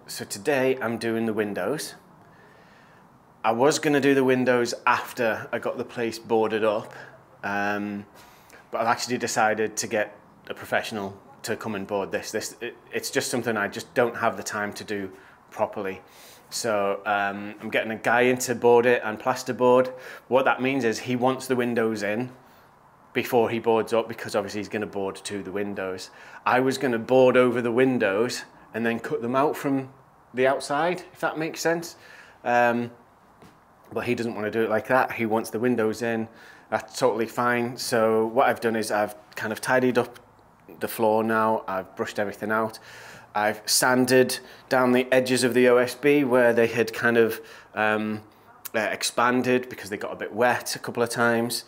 So today I'm doing the windows. I was going to do the windows after I got the place boarded up, but I've actually decided to get a professional to come and board this. It's just something I just don't have the time to do properly. So I'm getting a guy in to board it and plasterboard. What that means is he wants the windows in before he boards up, because obviously he's going to board to the windows. I was going to board over the windows and then cut them out from the outside, if that makes sense. But he doesn't want to do it like that. He wants the windows in. That's totally fine. So what I've done is I've kind of tidied up the floor now. I've brushed everything out. I've sanded down the edges of the OSB where they had kind of expanded because they got a bit wet a couple of times.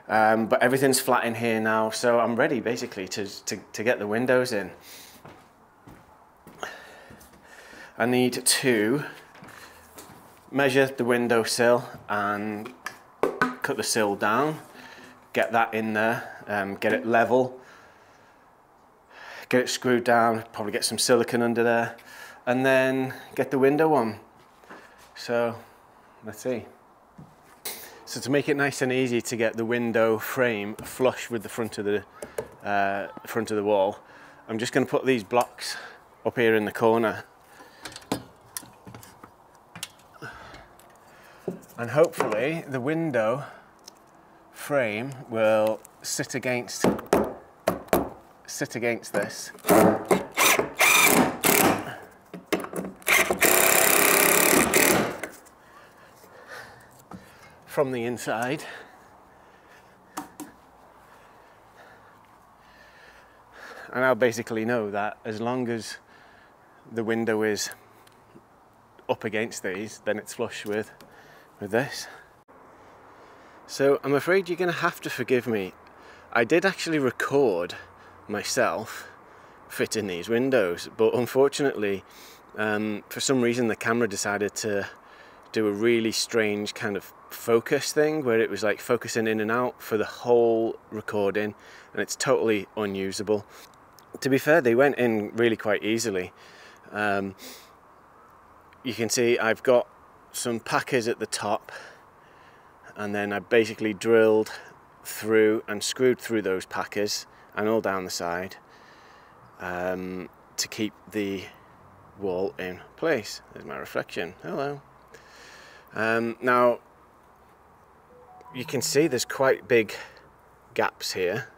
But everything's flat in here now, so I'm ready basically to get the windows in. I need to measure the window sill and cut the sill down, get that in there, get it level, get it screwed down, probably get some silicone under there, and then get the window on. So let's see. So to make it nice and easy to get the window frame flush with the front of the wall, I'm just going to put these blocks up here in the corner. And hopefully the window frame will sit against this. From the inside. And I'll basically know that as long as the window is up against these, then it's flush with this. So I'm afraid you're going to have to forgive me. I did actually record myself fitting these windows, but unfortunately for some reason the camera decided to do a really strange kind of focus thing where it was like focusing in and out for the whole recording, and it's totally unusable. To be fair, they went in really quite easily. You can see I've got some packers at the top, and then I basically drilled through and screwed through those packers and all down the side to keep the wall in place. There's my reflection. Hello. Now you can see there's quite big gaps here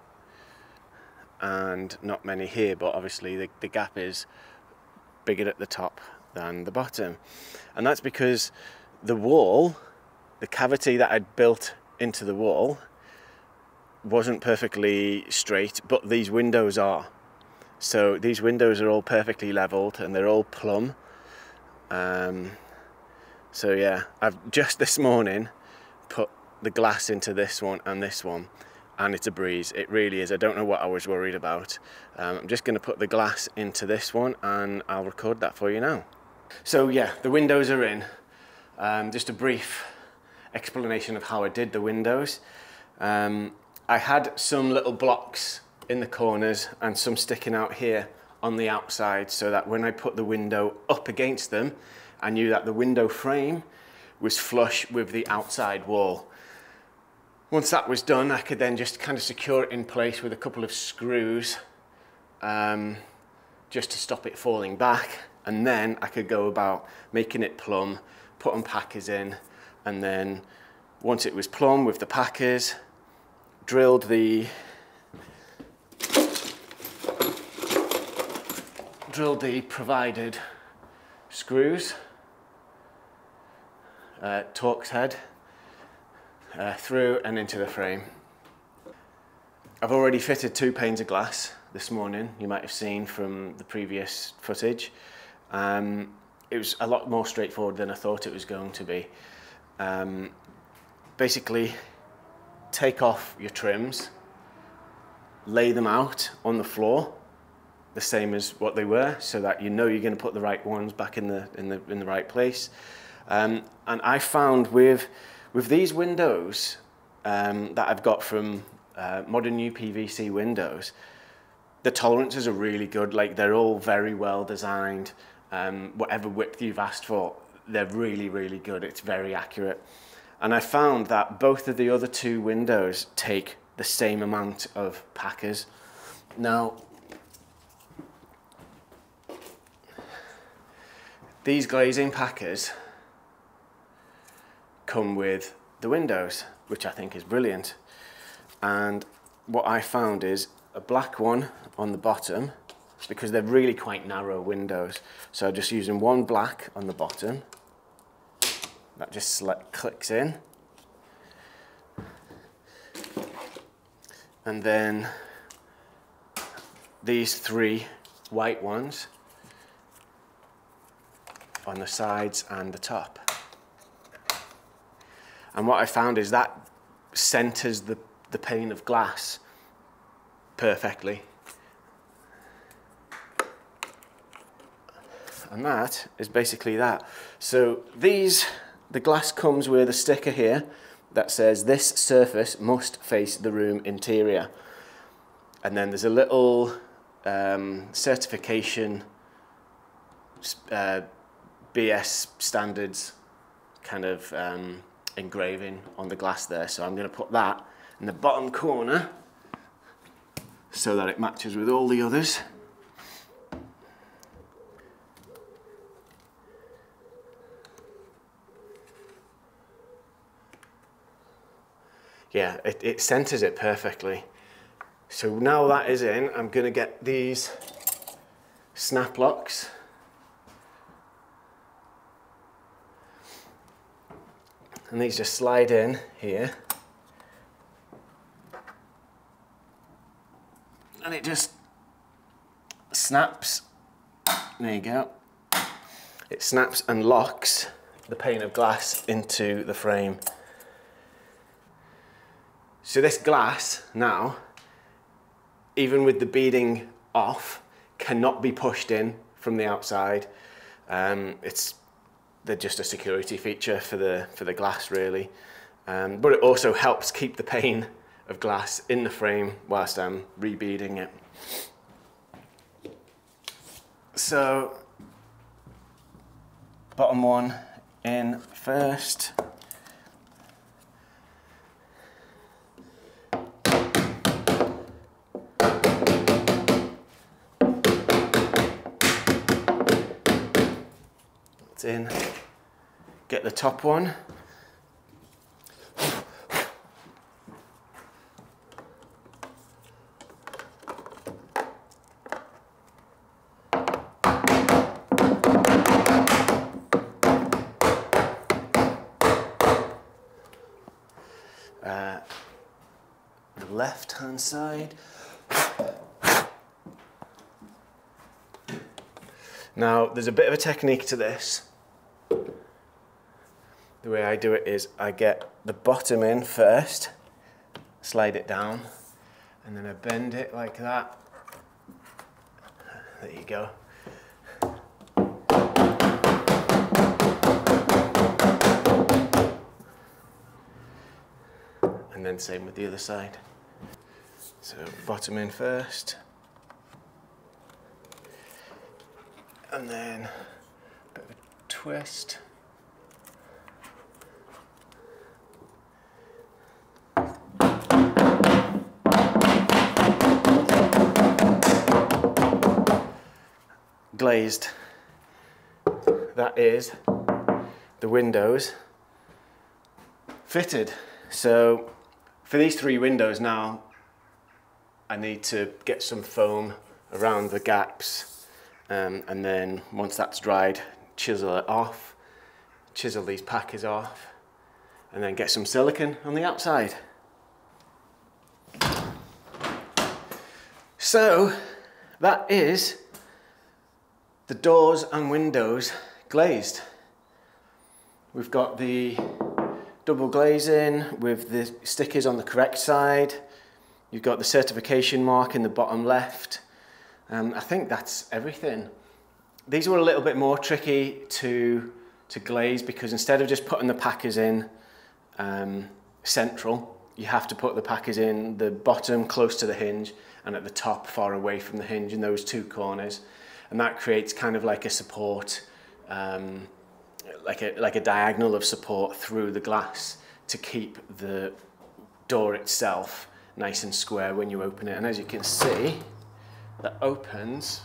and not many here, but obviously the gap is bigger at the top than the bottom, and that's because the wall, the cavity that I'd built into the wall, wasn't perfectly straight, but these windows are. So these windows are all perfectly leveled and they're all plumb. So yeah, I've just this morning put the glass into this one, and it's a breeze. It really is. I don't know what I was worried about. I'm just going to put the glass into this one and I'll record that for you now. So yeah, the windows are in. Just a brief explanation of how I did the windows. I had some little blocks in the corners and some sticking out here on the outside, so that when I put the window up against them, I knew that the window frame was flush with the outside wall. Once that was done, I could then just kind of secure it in place with a couple of screws, just to stop it falling back. And then I could go about making it plumb, putting packers in, and then once it was plumb with the packers, drilled the provided screws, Torx head, through and into the frame. I've already fitted 2 panes of glass this morning, you might have seen from the previous footage. It was a lot more straightforward than I thought it was going to be. Basically, take off your trims, lay them out on the floor, the same as what they were, so that you know you're going to put the right ones back in the right place. And I found with these windows that I've got from Modern UPVC windows, the tolerances are really good. Like, they're all very well designed. whatever width you've asked for. They're really, really good. It's very accurate. And I found that both of the other two windows take the same amount of packers. Now, these glazing packers come with the windows, which I think is brilliant. And what I found is a black one on the bottom, because they're really quite narrow windows. So I'm just using one black on the bottom. That just clicks in. And then these three white ones on the sides and the top. And what I found is that centers the pane of glass perfectly. And that is basically that. So the glass comes with a sticker here that says this surface must face the room interior. And then there's a little certification BS standards kind of engraving on the glass there. So I'm going to put that in the bottom corner so that it matches with all the others. Yeah, it centers it perfectly. So now that is in, I'm going to get these snap locks. And these just slide in here. And it just snaps. There you go. It snaps and locks the pane of glass into the frame. So this glass now, even with the beading off, cannot be pushed in from the outside. They're just a security feature for the glass, really. But it also helps keep the pane of glass in the frame whilst I'm rebeading it. So, bottom one in first. In, get the top one. The left-hand side. Now, there's a bit of a technique to this. The way I do it is I get the bottom in first, slide it down, and then I bend it like that. There you go. And then same with the other side. So bottom in first. And then a bit of a twist. Glazed. That is the windows fitted. So for these three windows now, I need to get some foam around the gaps, and then once that's dried, chisel it off, chisel these packers off, and then get some silicone on the outside. So that is the doors and windows glazed. We've got the double glazing with the stickers on the correct side. You've got the certification mark in the bottom left. I think that's everything. These were a little bit more tricky to glaze because instead of just putting the packers in central, you have to put the packers in the bottom close to the hinge and at the top far away from the hinge in those two corners. and that creates kind of like a support, like a diagonal of support through the glass to keep the door itself nice and square when you open it. And as you can see, that opens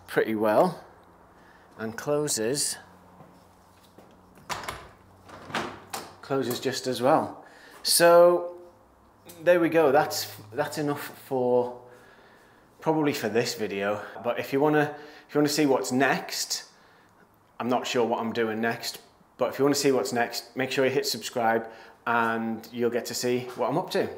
pretty well and closes just as well. So there we go. That's enough for probably for this video. But if you wanna see what's next, I'm not sure what I'm doing next, but if you want to see what's next, make sure you hit subscribe and you'll get to see what I'm up to.